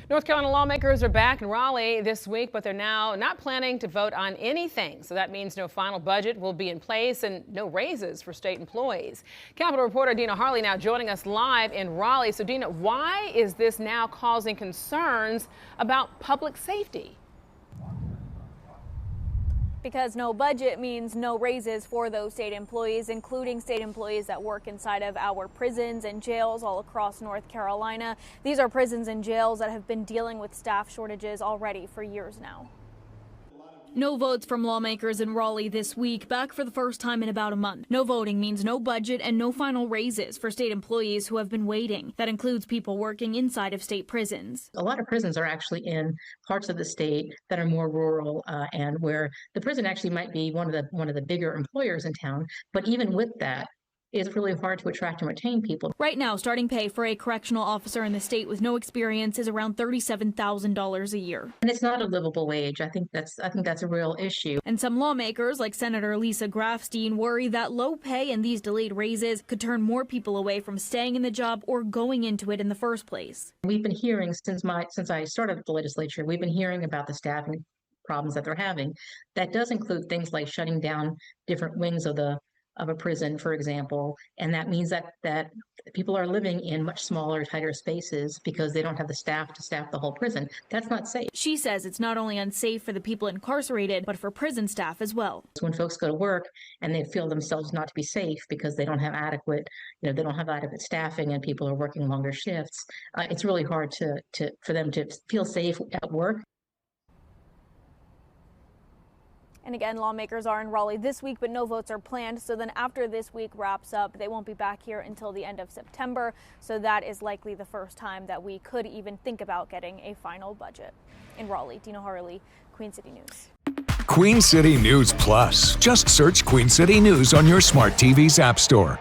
North Carolina lawmakers are back in Raleigh this week, but they're now not planning to vote on anything. So that means no final budget will be in place and no raises for state employees. Capitol reporter Dina Harley now joining us live in Raleigh. So Dina, why is this now causing concerns about public safety? Because no budget means no raises for those state employees, including state employees that work inside of our prisons and jails all across North Carolina. These are prisons and jails that have been dealing with staff shortages already for years now. No votes from lawmakers in Raleigh this week, back for the first time in about a month. No voting means no budget and no final raises for state employees who have been waiting. That includes people working inside of state prisons. A lot of prisons are actually in parts of the state that are more rural and where the prison actually might be one of the bigger employers in town. But even with that, it's really hard to attract and retain people. Right now, starting pay for a correctional officer in the state with no experience is around $37,000 a year. And it's not a livable wage. I think that's a real issue. And some lawmakers, like Senator Lisa Grafstein, worry that low pay and these delayed raises could turn more people away from staying in the job or going into it in the first place. We've been hearing since I started the legislature, we've been hearing about the staffing problems that they're having. That does include things like shutting down different wings of a prison, for example, and that means that people are living in much smaller, tighter spaces because they don't have the staff to staff the whole prison. That's not safe. She says it's not only unsafe for the people incarcerated, but for prison staff as well. When folks go to work and they feel themselves not to be safe because they don't have adequate staffing and people are working longer shifts, it's really hard for them to feel safe at work. And again, lawmakers are in Raleigh this week, but no votes are planned. So then after this week wraps up, they won't be back here until the end of September. So that is likely the first time that we could even think about getting a final budget. In Raleigh, Dina Harley, Queen City News. Queen City News Plus. Just search Queen City News on your smart TV's app store.